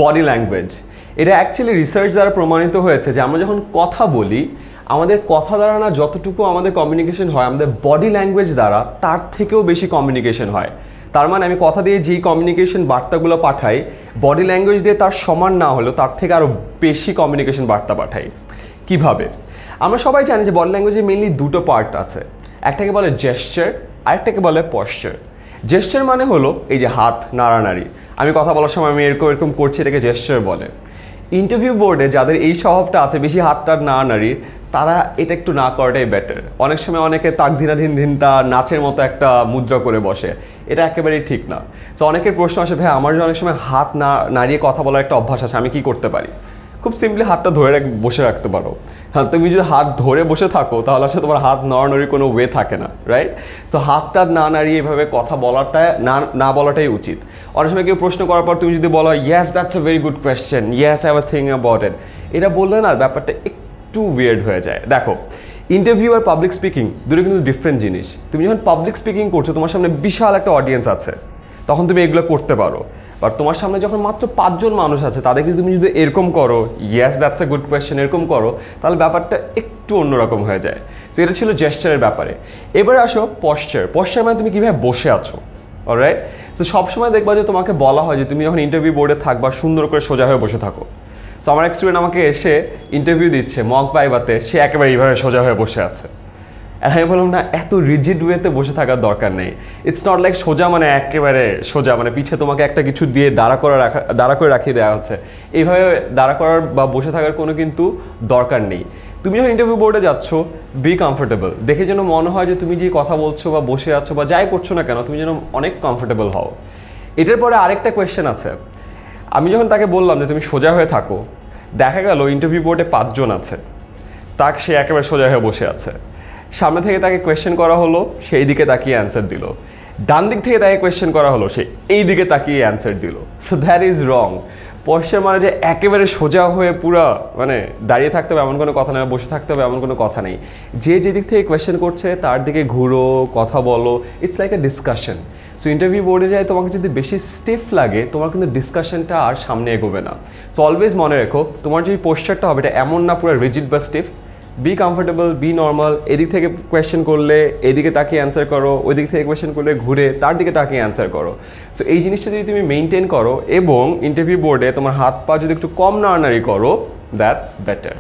Body language, এটা actually research দ্বারা প্রমাণিত হয়েছে যে আমরা যখন কথা বলি আমাদের কথা দ্বারা না যতটুকু আমাদের কমিউনিকেশন হয় আমাদের বডি ল্যাঙ্গুয়েজ দ্বারা তার থেকেও বেশি কমিউনিকেশন হয়। তার মানে আমি কথা দিয়ে যেই কমিউনিকেশন বার্তাগুলো পাঠাই বডি ল্যাঙ্গুয়েজ দিয়ে তার সমান না হলেও তার থেকে আরও বেশি কমিউনিকেশন বার্তা পাঠাই। কিভাবে? আমরা সবাই জানি যে বডি ল্যাঙ্গুয়েজে মেইনলি দুটো পার্ট আছে, একটাকে বলে জেস্চার, আরেকটাকে বলে পশ্চার। জেস্চার মানে হলো এই যে হাত নাড়ানাড়ি, আমি কথা বলার সময় আমি এরকম এরকম করছি, এটাকে জেস্চার বলে। ইন্টারভিউ বোর্ডে যাদের এই স্বভাবটা আছে বেশি হাতটা নাড়ানাড়ি তারা এটা একটু না করাটাই বেটার। অনেক সময় অনেকে তাক ধিনাধীন ধিনতা নাচের মতো একটা মুদ্রা করে বসে, এটা একেবারেই ঠিক না। তো অনেকের প্রশ্ন আসে ভাই আমার অনেক সময় হাত নাড়িয়ে কথা বলার একটা অভ্যাস আছে, আমি কি করতে পারি? খুব সিম্পলি হাতটা ধরে বসে রাখতে পারো। হ্যাঁ, তুমি যদি হাত ধরে বসে থাকো তাহলে আসলে তোমার হাত নড়ানড়ির কোনো ওয়ে থাকে না, রাইট? সো হাতটা না নাড়িয়ে এভাবে কথা বলাটা না বলাটাই উচিত। অনেক সময় কেউ প্রশ্ন করার পর তুমি যদি বলো yes that's a very good question, yes I was thinking about it, এটা বললে না ব্যাপারটা একটু উইয়ার্ড হয়ে যায়। দেখো, ইন্টারভিউ আর পাবলিক স্পিকিং দুটো কিন্তু ডিফারেন্ট জিনিস। তুমি যখন পাবলিক স্পিকিং করছো তোমার সামনে বিশাল একটা অডিয়েন্স আছে, তখন তুমি এগুলো করতে পারো। বাট তোমার সামনে যখন মাত্র 5 জন মানুষ আছে তাদেরকে তুমি যদি এরকম করো yes that's a good question এরকম করো তাহলে ব্যাপারটা একটু অন্যরকম হয়ে যায়। তো এটা ছিল জেস্চারের ব্যাপারে। এবারে আসো পশ্চার। পশ্চার মানে তুমি কীভাবে বসে আছো, অলরাইট? তো সবসময় দেখবা যে তোমাকে বলা হয় যে তুমি যখন ইন্টারভিউ বোর্ডে থাকবা সুন্দর করে সোজা হয়ে বসে থাকো। সো আমার এক স্টুডেন্ট আমাকে এসে ইন্টারভিউ দিচ্ছে মক ভাইভাতে, সে একেবারে এইভাবে সোজা হয়ে বসে আছে। আমি বললাম না, এত রিজিড ওয়েতে বসে থাকার দরকার নেই। ইটস নট লাইক সোজা মানে একেবারে সোজা, মানে পিছে তোমাকে একটা কিছু দিয়ে দাঁড়া করে রাখিয়ে দেওয়া হচ্ছে। এইভাবে দাঁড়া করার বা বসে থাকার কোনো কিন্তু দরকার নেই। তুমি যখন ইন্টারভিউ বোর্ডে যাচ্ছ বি কমফোর্টেবল, দেখে যেন মনে হয় যে তুমি যে কথা বলছো বা বসে আছো বা যাই করছো না কেন তুমি যেন অনেক কমফোর্টেবল হও। এটার পরে আরেকটা কোয়েশ্চেন আছে। আমি যখন তাকে বললাম যে তুমি সোজা হয়ে থাকো, দেখা গেল ইন্টারভিউ বোর্ডে 5 জন আছে, তাকে সে একেবারে সোজা হয়ে বসে আছে। সামনে থেকে তাকে কোয়েশ্চেন করা হলো, সেই দিকে তাকিয়ে অ্যান্সার দিল। ডান দিক থেকে তাকে কোয়েশ্চেন করা হলো, সে এই দিকে তাকিয়ে অ্যান্সার দিল। So that is wrong. Posture মানে যে একেবারে সোজা হয়ে পুরা মানে দাঁড়িয়ে থাকতে হবে এমন কোনো কথা নেই, বসে থাকতে হবে এমন কোনো কথা নেই। যে যেদিক থেকে কোয়েশ্চেন করছে তার দিকে ঘুরো, কথা বলো। It's like a discussion. So interview বোর্ডে যায় তোমাকে যদি বেশি স্টিফ লাগে তোমার কিন্তু ডিসকাশনটা আর সামনে এগোবে না। সো অলওয়েজ মনে রেখো তোমার যে পোশ্চারটা হবে এটা এমন না পুরো রিজিড বা stiff. Be comfortable, be normal. এদিক থেকে কোয়েশ্চেন করলে এদিকে তাকিয়ে অ্যান্সার করো, ওই দিক থেকে কোয়েশ্চেন করলে ঘুরে তার দিকে তাকিয়ে অ্যান্সার করো। সো এই জিনিসটা যদি তুমি মেনটেন করো এবং ইন্টারভিউ বোর্ডে তোমার হাত পা যদি একটু কম নাড়ানাড়ি করো, দ্যাটস বেটার।